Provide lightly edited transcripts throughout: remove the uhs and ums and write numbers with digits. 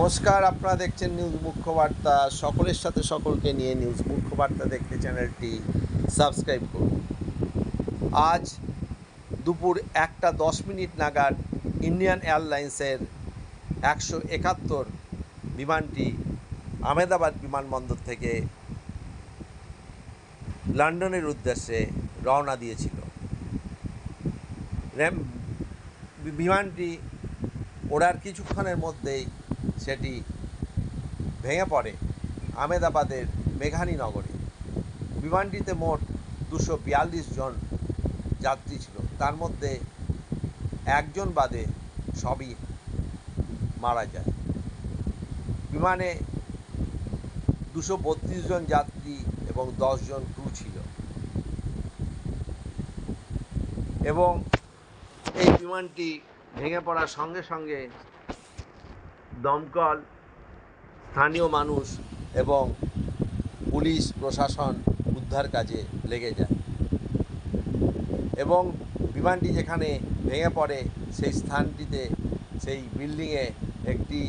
নমস্কার, আপনারা দেখছেন নিউজ মুখ্য বার্তা। সকলের সাথে সকলকে নিয়ে নিউজ মুখ্য বার্তা দেখতে চ্যানেলটি সাবস্ক্রাইব করুন। আজ দুপুর 1:10 নাগাদ ইন্ডিয়ান এয়ারলাইন্সের 171 বিমানটি আহমেদাবাদ বিমানবন্দর থেকে লন্ডনের উদ্দেশ্যে রওনা দিয়েছিল। বিমানটি ওড়ার কিছুক্ষণের মধ্যেই সেটি ভেঙে পড়ে আহমেদাবাদের মেঘানী নগরে। বিমানটিতে মোট 242 জন যাত্রী ছিল, তার মধ্যে একজন বাদে সবই মারা যায়। বিমানে 232 জন যাত্রী এবং 10 জন ক্রু ছিল এবং এই বিমানটি ভেঙে পড়ার সঙ্গে সঙ্গে দমকল, স্থানীয় মানুষ এবং পুলিশ প্রশাসন উদ্ধার কাজে লেগে যায় এবং বিমানটি যেখানে ভেঙে পড়ে সেই স্থানটিতে, সেই বিল্ডিংয়ে একটি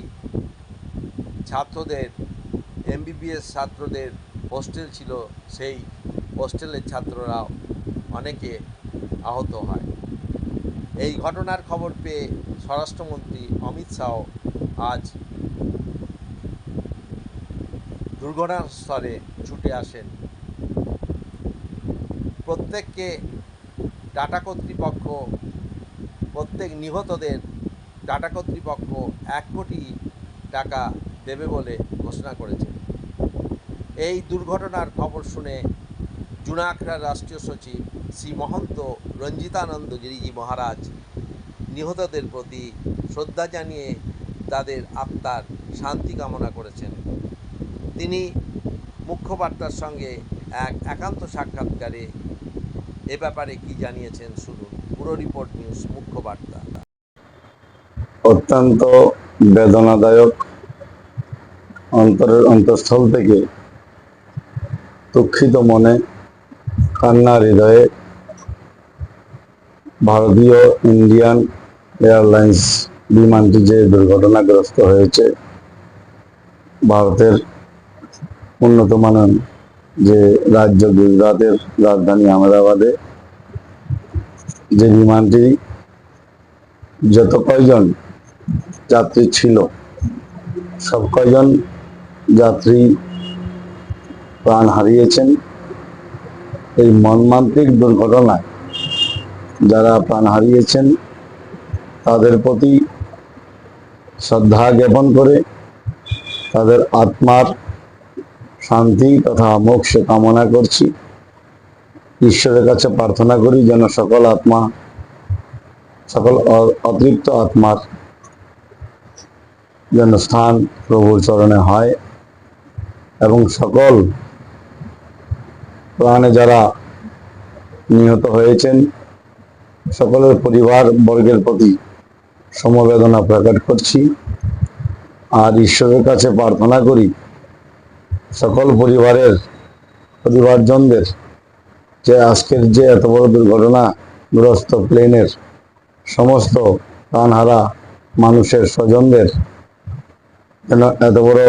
ছাত্রদের, এমবিবিএস ছাত্রদের হোস্টেল ছিল। সেই হোস্টেলের ছাত্ররাও অনেকে আহত হয়। এই ঘটনার খবর পেয়ে স্বরাষ্ট্রমন্ত্রী অমিত শাহ আজ দুর্ঘটনাস্থলে ছুটে আসেন। প্রত্যেককে টাটা কর্তৃপক্ষ, প্রত্যেক নিহতদের টাটা কর্তৃপক্ষ 1 কোটি টাকা দেবে বলে ঘোষণা করেছে। এই দুর্ঘটনার খবর শুনে জুনাগড়ার রাষ্ট্রীয় সচিব শ্রী মহন্ত রঞ্জিতানন্দ গিরিজি মহারাজ নিহতদের প্রতি শ্রদ্ধা জানিয়ে তাদের আত্মার শান্তি কামনা করেছেন। তিনি মুখ্যবার্তার সঙ্গে এক একান্ত সাক্ষাৎকারে এ ব্যাপারে কি জানিয়েছেন শুনুন। পুরো রিপোর্ট নিউজ মুখ্যবার্তা। অত্যন্ত বেদনাদায়ক, অন্তরের অন্তঃস্থল থেকে দুঃখিত মনে, কান্নার হৃদয়ে ভারতীয় ইন্ডিয়ান এয়ারলাইন্স বিমানটি যে দুর্ঘটনাগ্রস্ত হয়েছে, ভারতের উন্নত মানের যে রাজ্য গুজরাটের রাজধানী আহমেদাবাদে যে বিমানটি যত কয়জন যাত্রী ছিল সব কয়জন যাত্রী প্রাণ হারিয়েছেন। এই মর্মান্তিক দুর্ঘটনায় যারা প্রাণ হারিয়েছেন তাদের প্রতি শ্রদ্ধা জ্ঞাপন করে তাদের আত্মার শান্তি তথা মোক্ষ কামনা করছি। ঈশ্বরের কাছে প্রার্থনা করি যেন সকল আত্মা, সকল অতৃপ্ত আত্মার যেন স্থান প্রভুর চরণে হয় এবং সকল প্রাণে যারা নিহত হয়েছেন সকলের পরিবার বর্গের প্রতি সমবেদনা প্রকাশ করছি। আর ঈশ্বরের কাছে প্রার্থনা করি সকল পরিবারজনদের যে আজকের যে এত বড় দুর্ঘটনাগ্রস্ত প্লেনের সমস্ত প্রাণহারা মানুষের স্বজনদের যেন এত বড়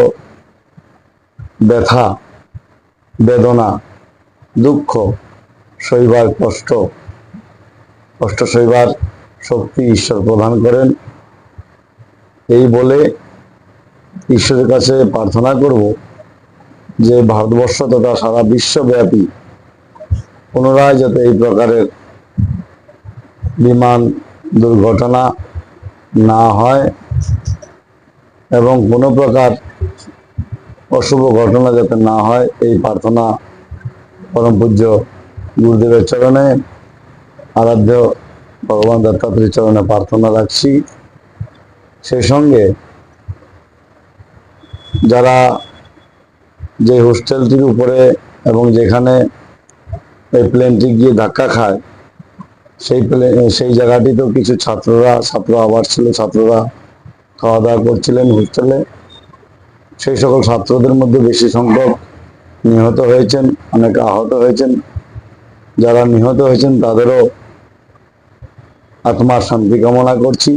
ব্যথা, বেদনা, দুঃখ সইবার কষ্ট সইবার শক্তি ঈশ্বর প্রদান করেন। এই বলে ঈশ্বরের কাছে প্রার্থনা করব যে ভারতবর্ষ তথা সারা বিশ্বব্যাপী পুনরায় যাতে এই প্রকারের বিমান দুর্ঘটনা না হয় এবং কোনো প্রকার অশুভ ঘটনা যাতে না হয়, এই প্রার্থনা পরম পূজ্য গুরুদেবের চরণে, আরাধ্য ভগবান দত্তাত্রেয়ের চরণে প্রার্থনা রাখছি। সেই সঙ্গে যারা যে হোস্টেলটির উপরে এবং যেখানে এই প্লেনটি গিয়ে ধাক্কা খায় সেই জায়গাটিতেও কিছু ছাত্র আবাস ছিল, ছাত্ররা খাওয়া দাওয়া করছিলেন হোস্টেলে। সেই সকল ছাত্রদের মধ্যে বেশি সংখ্যক নিহত হয়েছেন, অনেকে আহত হয়েছেন। যারা নিহত হয়েছেন তাদেরও আত্মার শান্তি কামনা করছি।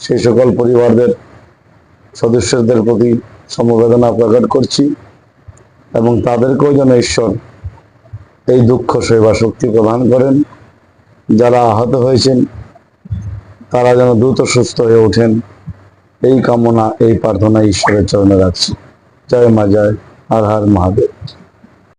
সেই সকল পরিবারদের সদস্যদের প্রতি সমবেদনা প্রকাশ করছি এবং তাদেরকেও যেন ঈশ্বর এই দুঃখ সেবা শক্তি প্রদান করেন। যারা আহত হয়েছেন তারা যেন দ্রুত সুস্থ হয়ে ওঠেন, এই কামনা, এই প্রার্থনা ঈশ্বরের চরণে রাখছি। জয় মা, জয় হর হর মহাদেব।